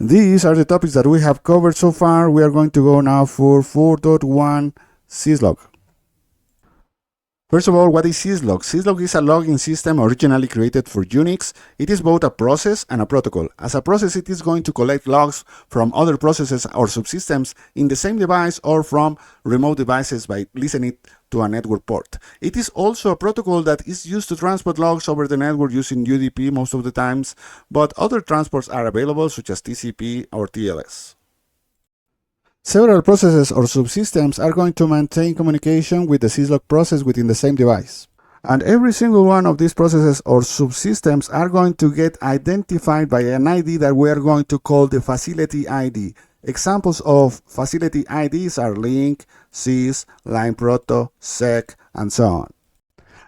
These are the topics that we have covered so far. We are going to go now for 4.1 Syslog. First of all, what is Syslog? Syslog is a logging system originally created for Unix. It is both a process and a protocol. As a process, it is going to collect logs from other processes or subsystems in the same device or from remote devices by listening to a network port. It is also a protocol that is used to transport logs over the network using UDP most of the times, but other transports are available such as TCP or TLS. Several processes or subsystems are going to maintain communication with the Syslog process within the same device. And every single one of these processes or subsystems are going to get identified by an ID that we are going to call the facility ID. Examples of facility IDs are link, sys, line proto, sec, and so on.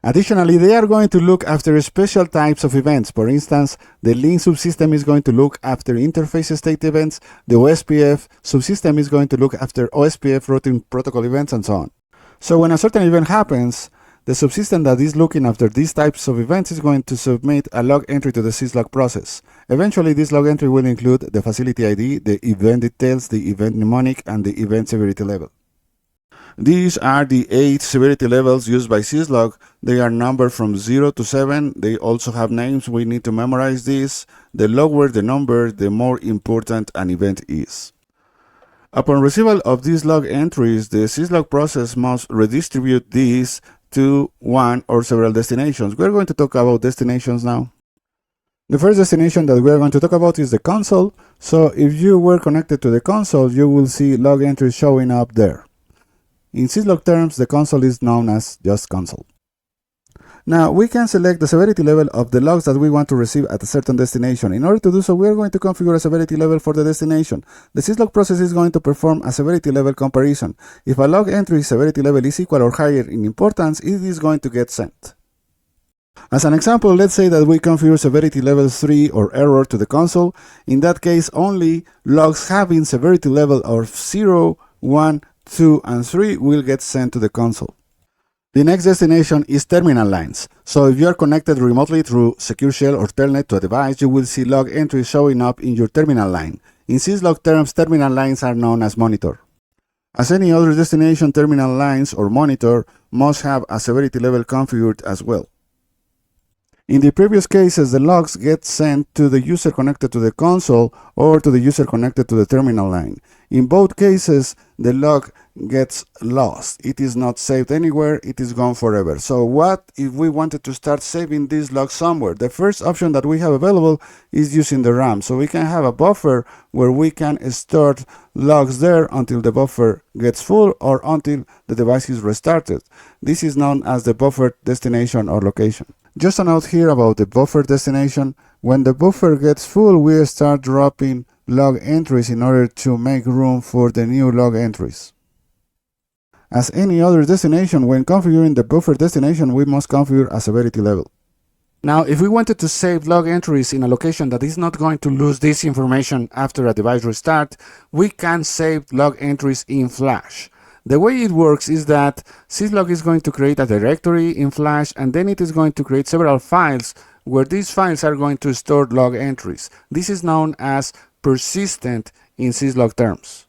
Additionally, they are going to look after special types of events. For instance, the link subsystem is going to look after interface state events, the OSPF subsystem is going to look after OSPF routing protocol events, and so on. So when a certain event happens, the subsystem that is looking after these types of events is going to submit a log entry to the Syslog process. Eventually, this log entry will include the facility ID, the event details, the event mnemonic, and the event severity level. These are the 8 severity levels used by Syslog. They are numbered from 0 to 7. They also have names. We need to memorize these. The lower the number, the more important an event is. Upon receival of these log entries, the Syslog process must redistribute these to one or several destinations. We're going to talk about destinations now. The first destination that we're going to talk about is the console. So if you were connected to the console, you will see log entries showing up there. In Syslog terms, the console is known as just console. Now, we can select the severity level of the logs that we want to receive at a certain destination. In order to do so, we are going to configure a severity level for the destination. The Syslog process is going to perform a severity level comparison. If a log entry severity level is equal or higher in importance, it is going to get sent. As an example, let's say that we configure severity level 3 or error to the console. In that case, only logs having severity level of 0, 1, 2, and 3 will get sent to the console. The next destination is terminal lines. So if you are connected remotely through Secure Shell or Telnet to a device, you will see log entries showing up in your terminal line. In Syslog terms, terminal lines are known as monitor. As any other destination, terminal lines or monitor must have a severity level configured as well. In the previous cases, the logs get sent to the user connected to the console or to the user connected to the terminal line. In both cases, the log gets lost. It is not saved anywhere, it is gone forever. So what if we wanted to start saving these logs somewhere? The first option that we have available is using the RAM. So we can have a buffer where we can store logs there until the buffer gets full or until the device is restarted. This is known as the buffer destination or location. Just a note here about the buffer destination. When the buffer gets full, we start dropping log entries in order to make room for the new log entries. As any other destination, when configuring the buffer destination, we must configure a severity level. Now, if we wanted to save log entries in a location that is not going to lose this information after a device restart, we can save log entries in Flash. The way it works is that Syslog is going to create a directory in Flash, and then it is going to create several files where these files are going to store log entries. This is known as persistent in Syslog terms.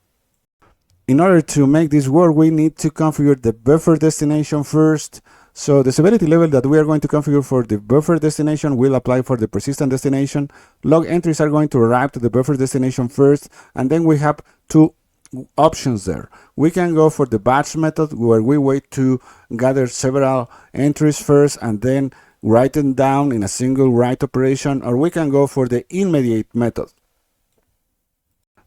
In order to make this work, we need to configure the buffer destination first. So the severity level that we are going to configure for the buffer destination will apply for the persistent destination. Log entries are going to arrive to the buffer destination first, and then we have two options there. We can go for the batch method, where we wait to gather several entries first and then write them down in a single write operation, or we can go for the immediate method.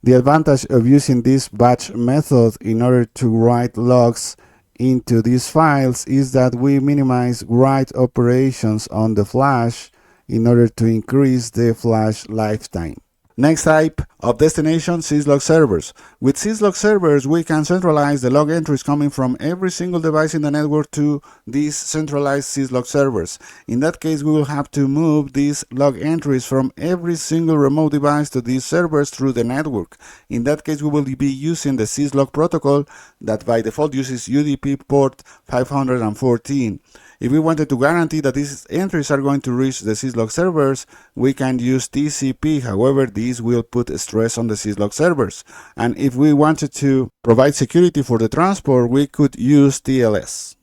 The advantage of using this batch method in order to write logs into these files is that we minimize write operations on the flash in order to increase the flash lifetime. Next type of destination, Syslog servers. With Syslog servers, we can centralize the log entries coming from every single device in the network to these centralized Syslog servers. In that case, we will have to move these log entries from every single remote device to these servers through the network. In that case, we will be using the Syslog protocol that by default uses UDP port 514. If we wanted to guarantee that these entries are going to reach the Syslog servers, we can use TCP. However, this will put stress on the Syslog servers. And if we wanted to provide security for the transport, we could use TLS.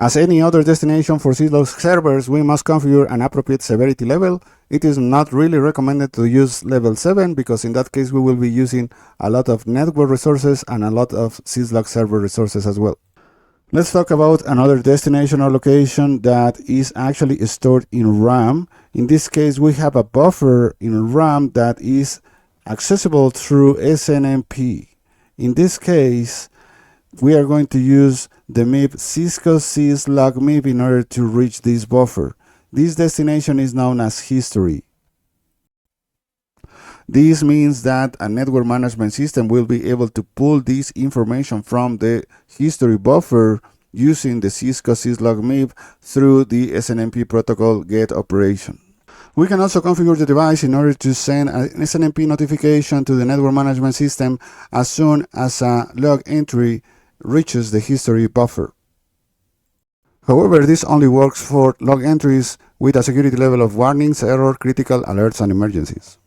As any other destination for Syslog servers, we must configure an appropriate severity level. It is not really recommended to use level 7 because in that case we will be using a lot of network resources and a lot of Syslog server resources as well. Let's talk about another destination or location that is actually stored in RAM. In this case, we have a buffer in RAM that is accessible through SNMP. In this case, we are going to use the MIP Cisco Syslog MIP in order to reach this buffer. This destination is known as history. This means that a network management system will be able to pull this information from the history buffer using the Cisco Syslog MIP through the SNMP protocol GET operation. We can also configure the device in order to send an SNMP notification to the network management system as soon as a log entry reaches the history buffer. However, this only works for log entries with a security level of warnings, error, critical, alerts, and emergencies.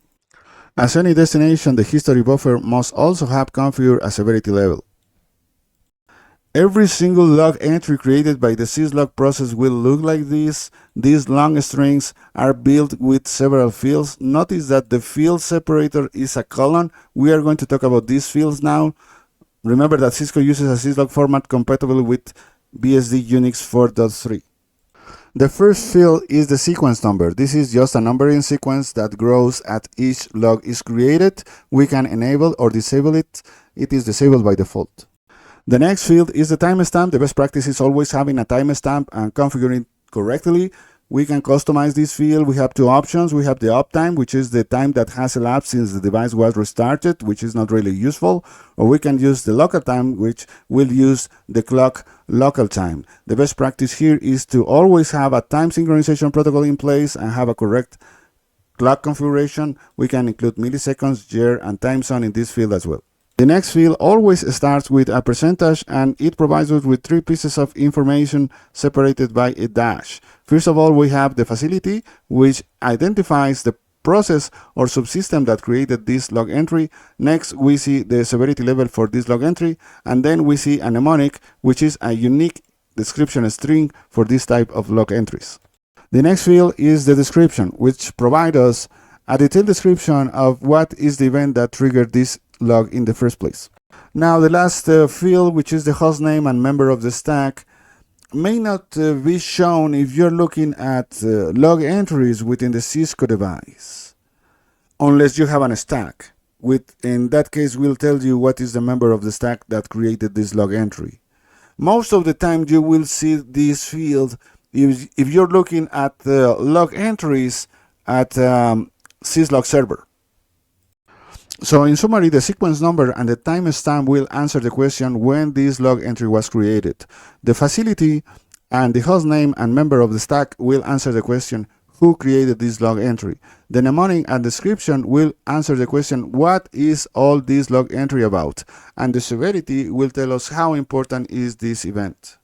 As any destination, the history buffer must also have configured a severity level. Every single log entry created by the syslog process will look like this. These long strings are built with several fields. Notice that the field separator is a colon. We are going to talk about these fields now. Remember that Cisco uses a syslog format compatible with BSD Unix 4.3. The first field is the sequence number. This is just a numbering sequence that grows as each log is created. We can enable or disable it. It is disabled by default. The next field is the timestamp. The best practice is always having a timestamp and configuring it correctly. We can customize this field. We have two options. We have the uptime, which is the time that has elapsed since the device was restarted, which is not really useful. Or we can use the local time, which will use the clock local time. The best practice here is to always have a time synchronization protocol in place and have a correct clock configuration. We can include milliseconds, year, and time zone in this field as well. The next field always starts with a percentage, and it provides us with three pieces of information separated by a dash. First of all, we have the facility, which identifies the process or subsystem that created this log entry. Next, we see the severity level for this log entry, and then we see a mnemonic, which is a unique description string for this type of log entries. The next field is the description, which provides us a detailed description of what is the event that triggered this log in the first place. Now the last field, which is the host name and member of the stack, may not be shown if you're looking at log entries within the Cisco device, unless you have a stack. In that case, we'll tell you what is the member of the stack that created this log entry. Most of the time you will see this field if you're looking at the log entries at Syslog server. So in summary, the sequence number and the timestamp will answer the question when this log entry was created. The facility and the host name and member of the stack will answer the question who created this log entry. The mnemonic and description will answer the question what is all this log entry about, and the severity will tell us how important is this event.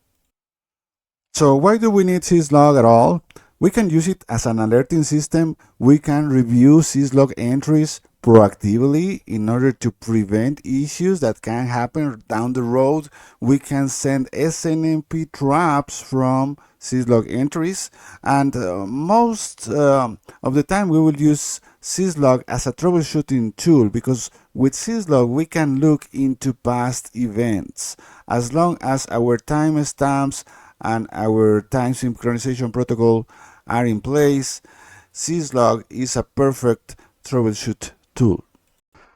So why do we need Syslog at all? We can use it as an alerting system. We can review Syslog entries proactively in order to prevent issues that can happen down the road. We can send SNMP traps from Syslog entries, and most of the time we will use Syslog as a troubleshooting tool, because with Syslog we can look into past events. As long as our timestamps and our time synchronization protocol are in place, Syslog is a perfect troubleshoot tool.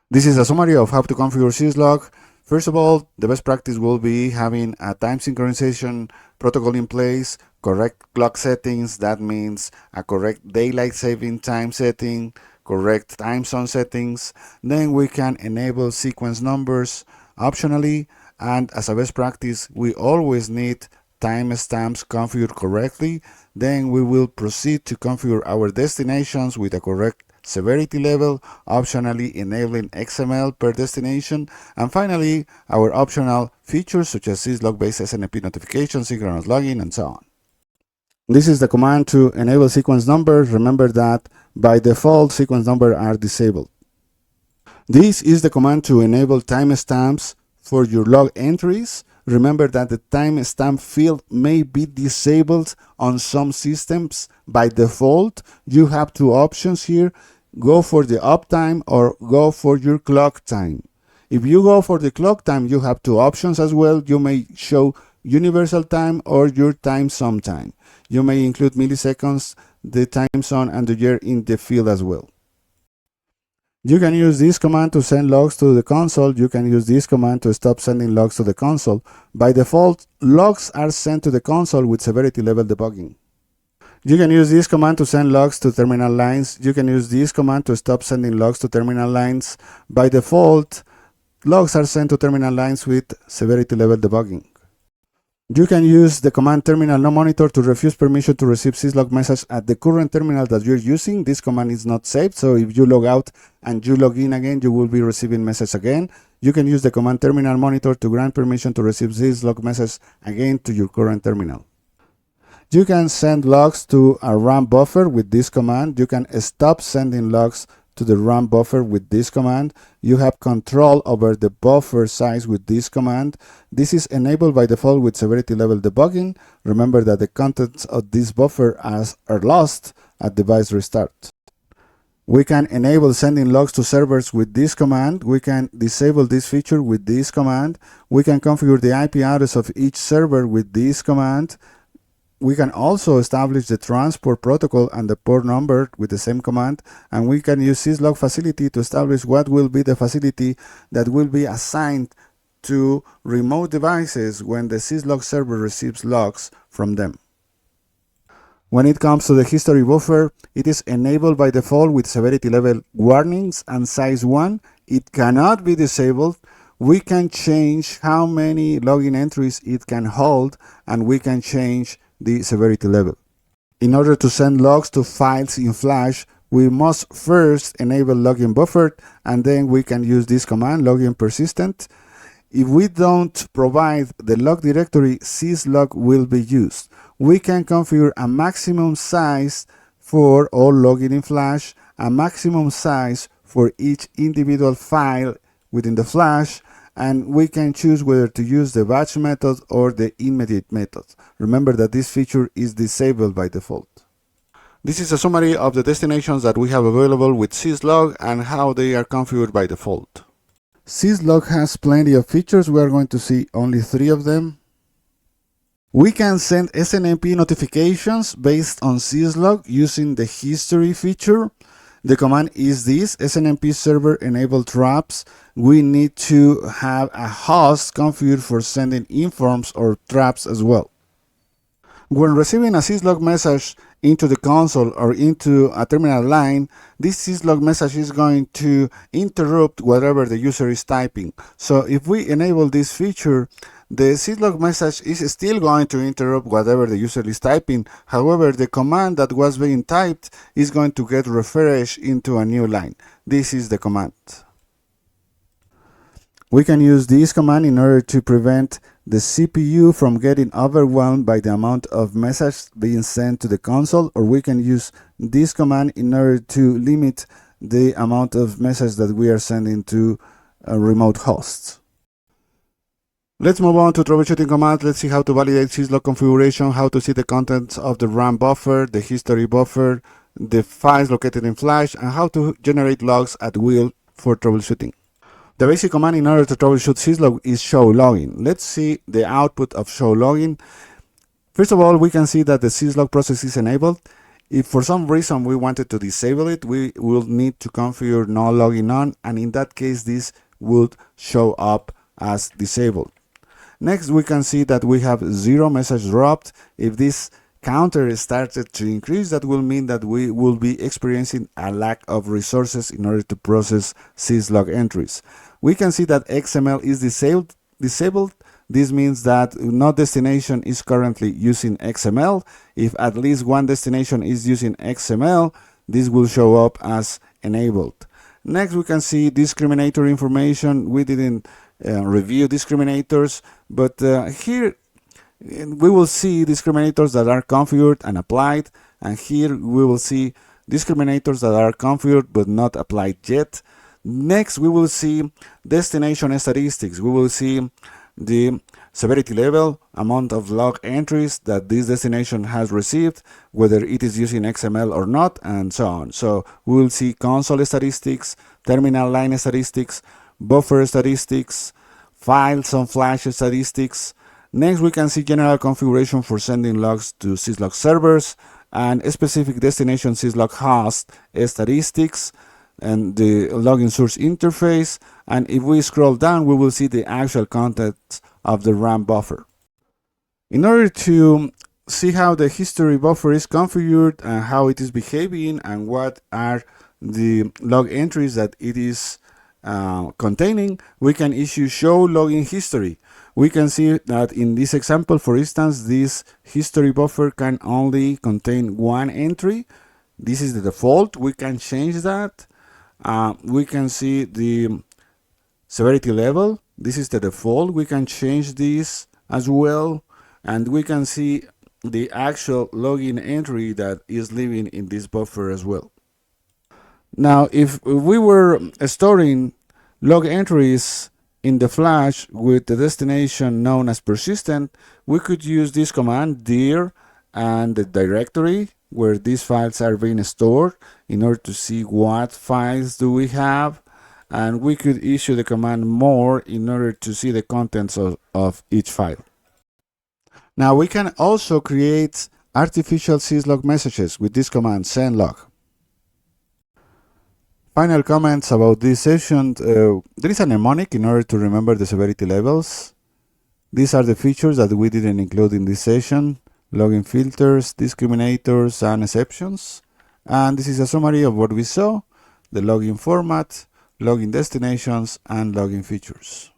This is a summary of how to configure Syslog. First of all, the best practice will be having a time synchronization protocol in place, correct clock settings, that means a correct daylight saving time setting, correct time zone settings. Then we can enable sequence numbers optionally, and as a best practice, we always need timestamps configured correctly. Then we will proceed to configure our destinations with a correct severity level, optionally enabling XML per destination, and finally our optional features such as Syslog based SNMP notification, synchronous login, and so on. This is the command to enable sequence numbers. Remember that by default sequence numbers are disabled. This is the command to enable timestamps for your log entries. Remember that the timestamp field may be disabled on some systems by default. You have two options here. Go for the uptime or go for your clock time. If you go for the clock time, you have two options as well. You may show universal time or your time zone time. You may include milliseconds, the time zone, and the year in the field as well. You can use this command to send logs to the console. You can use this command to stop sending logs to the console. By default, logs are sent to the console with severity level debugging. You can use this command to send logs to terminal lines. You can use this command to stop sending logs to terminal lines. By default, logs are sent to terminal lines with severity level debugging. You can use the command terminal no monitor to refuse permission to receive syslog message at the current terminal that you're using. This command is not saved, so if you log out and you log in again, you will be receiving message again. You can use the command terminal monitor to grant permission to receive syslog message again to your current terminal. You can send logs to a RAM buffer with this command. You can stop sending logs to the RAM buffer with this command. You have control over the buffer size with this command. This is enabled by default with severity level debugging. Remember that the contents of this buffer are lost at device restart. We can enable sending logs to servers with this command. We can disable this feature with this command. We can configure the IP address of each server with this command. We can also establish the transport protocol and the port number with the same command, and we can use syslog facility to establish what will be the facility that will be assigned to remote devices when the syslog server receives logs from them. When it comes to the history buffer, it is enabled by default with severity level warnings and size 1. It cannot be disabled. We can change how many login entries it can hold, and we can change the severity level. In order to send logs to files in Flash, we must first enable login buffer, and then we can use this command, login persistent. If we don't provide the log directory, syslog will be used. We can configure a maximum size for all login in Flash, a maximum size for each individual file within the Flash, and we can choose whether to use the batch method or the immediate method. Remember that this feature is disabled by default. This is a summary of the destinations that we have available with Syslog and how they are configured by default. Syslog has plenty of features. We are going to see only 3 of them. We can send SNMP notifications based on Syslog using the history feature. The command is this: SNMP server enable traps. We need to have a host configured for sending informs or traps as well. When receiving a syslog message into the console or into a terminal line, this syslog message is going to interrupt whatever the user is typing. So if we enable this feature, the syslog message is still going to interrupt whatever the user is typing. However, the command that was being typed is going to get refreshed into a new line. This is the command. We can use this command in order to prevent the CPU from getting overwhelmed by the amount of messages being sent to the console, or we can use this command in order to limit the amount of messages that we are sending to remote hosts. Let's move on to troubleshooting commands. Let's see how to validate syslog configuration, how to see the contents of the RAM buffer, the history buffer, the files located in Flash, and how to generate logs at will for troubleshooting. The basic command in order to troubleshoot syslog is show login. Let's see the output of show login. First of all, we can see that the syslog process is enabled. If for some reason we wanted to disable it, we will need to configure no login on, and in that case this would show up as disabled. Next, we can see that we have 0 message dropped. If this counter started to increase, that will mean that we will be experiencing a lack of resources in order to process syslog entries. We can see that XML is disabled. This means that no destination is currently using XML. If at least one destination is using XML, this will show up as enabled. Next, we can see discriminator information. We didn't review discriminators, but here we will see discriminators that are configured and applied, and here we will see discriminators that are configured but not applied yet. Next, we will see destination statistics. We will see the severity level, amount of log entries that this destination has received, whether it is using XML or not, and so on. So we will see console statistics, terminal line statistics, buffer statistics, files on flash statistics. Next, we can see general configuration for sending logs to Syslog servers and specific destination Syslog host statistics and the login source interface. And if we scroll down, we will see the actual contents of the RAM buffer. In order to see how the history buffer is configured and how it is behaving and what are the log entries that it is containing, we can issue show login history. We can see that in this example, for instance, this history buffer can only contain one entry. This is the default. We can change that. We can see the severity level. This is the default. We can change this as well. And we can see the actual login entry that is living in this buffer as well. Now, if we were storing log entries in the flash with the destination known as persistent, we could use this command dir and the directory where these files are being stored in order to see what files do we have, and we could issue the command more in order to see the contents of each file. Now we can also create artificial syslog messages with this command send log. Final comments about this session. There is a mnemonic in order to remember the severity levels. These are the features that we didn't include in this session: login filters, discriminators, and exceptions. And this is a summary of what we saw: the login format, login destinations, and login features.